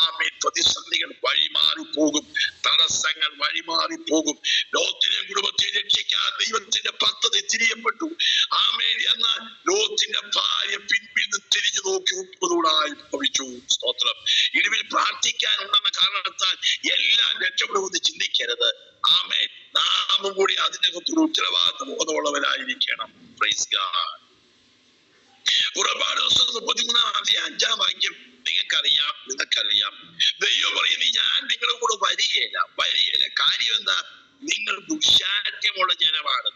ആമേൻ. പ്രതിസന്ധികൾ വഴിമാറിപ്പോകും, തടസ്സങ്ങൾ വഴിമാറിപ്പോകും. ലോത്തിനെ കുടുംബത്തെ രക്ഷിക്കാൻ ദൈവത്തിന്റെ പദ്ധതി തിരിയപ്പെട്ടു. ആമേൻ. എന്നാൽ ലോത്തിന്റെ ഭാര്യ പിൻപിൽ നിന്ന് തിരിഞ്ഞു നോക്കി ഉപ്പതൂടായി ഭവിച്ചു. സ്തോത്രം. ഇടിവിൽ പ്രാർത്ഥിക്കാനുണ്ടെന്ന കാരണത്താൽ എല്ലാം രക്ഷപ്പെടുമെന്ന് ചിന്തിക്കരുത്. ആമേൻ. നാമും കൂടി അതിനകത്തൊരു ഉത്തരവാദിത്വ ബോധമുള്ളവരായിരിക്കണം. Praise God. പുറപ്പാട് 33-ാം അധ്യായം 5-ാം വാക്യം നിങ്ങൾക്കറിയാം. ദൈവം പറയുന്നത് ഞാൻ നിങ്ങളുടെ കൂടെ വരികയില്ല. കാര്യം എന്താ? നിങ്ങൾ ദുശാഠ്യമുള്ള ജനമാണ്.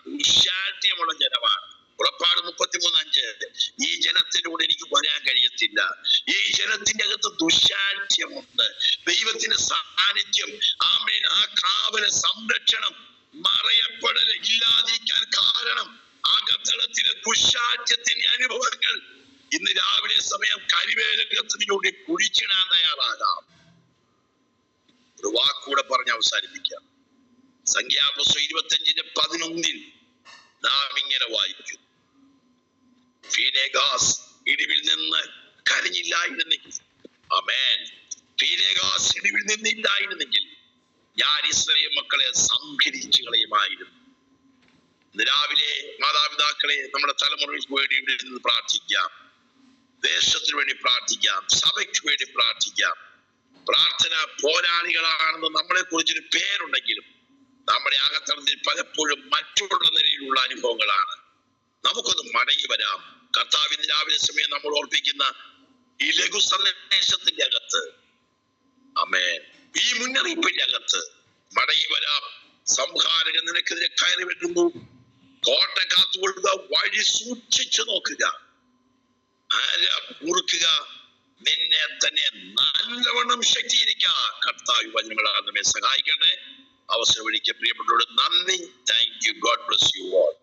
പുറപ്പാട് 33:5. ഈ ജനത്തിന്റെ കൂടെ എനിക്ക് വരാൻ കഴിയത്തില്ല. ഈ ജനത്തിന്റെ അകത്ത് ദുശാഠ്യമുണ്ട്. ദൈവത്തിന്റെ സാന്നിധ്യം ആമേൻ ആ കാവല സംരക്ഷണം മറയപ്പെടൽ ഇല്ലാതിരിക്കാൻ കാരണം അകത്തളത്തിലെ ദുശാഠ്യത്തിന്റെ അനുഭവങ്ങൾ ഇന്ന് രാവിലെ സമയം കരിവേലകത്തിലൂടെ കുഴിച്ചിടാൻ തയ്യാറാകാം. ഒരു വാക്കൂടെ പറഞ്ഞ് അവസാനിപ്പിക്കാം. സംഖ്യാപുസ്തകം 25:11 നാം ഇങ്ങനെ വായിക്കും. ഫീനെഗാസ് ഇടിവിൽ നിന്ന് കരഞ്ഞില്ലായിരുന്നെങ്കിൽ, ആമേൻ, ഫീനെഗാസ് ഇടിവിൽ നിന്നില്ലായിരുന്നെങ്കിൽ ഞാൻ ഇസ്രായേൽ മക്കളെ സംഹരിച്ചു കളയുമായിരുന്നു. രാവിലെ മാതാപിതാക്കളെ നമ്മുടെ തലമുറകൾക്ക് വേണ്ടി ഇവിടെ നിന്ന് പ്രാർത്ഥിക്കാം, ദേശത്തിന് വേണ്ടി പ്രാർത്ഥിക്കാം, സഭയ്ക്ക് വേണ്ടി പ്രാർത്ഥിക്കാം. പ്രാർത്ഥന പോരാളികളാണെന്ന് നമ്മളെ കുറിച്ചൊരു പേരുണ്ടെങ്കിലും നമ്മുടെ അകത്തളത്തിൽ പലപ്പോഴും മറ്റുള്ള നിലയിലുള്ള അനുഭവങ്ങളാണ്. നമുക്കൊന്ന് മടങ്ങി വരാം. കർത്താവിന് രാവിലെ സമയം നമ്മൾ ഓർപ്പിക്കുന്ന ഈ ലഘു സന്ദേശത്തിന്റെ അകത്ത്, ആമേൻ, ഈ മുന്നറിയിപ്പിന്റെ അകത്ത് മടങ്ങി വരാം. സംഹാരകൻ നിനക്കെതിരെ കയറി വരുന്നു. കോട്ട കാത്തുകൊള്ളുക, വഴി സൂക്ഷിച്ചു നോക്കുക, ആര കുറുക്കുക, നിന്നെ തന്നെ നല്ലവണ്ണം ശക്തീകരിക്കുക. കർത്താവ് വചനങ്ങളാൽ നമ്മെ സഹായിക്കട്ടെ. അവസരം ഒഴിക്കാൻ പ്രിയപ്പെട്ടവരോട് നന്ദി. Thank you. God bless you all.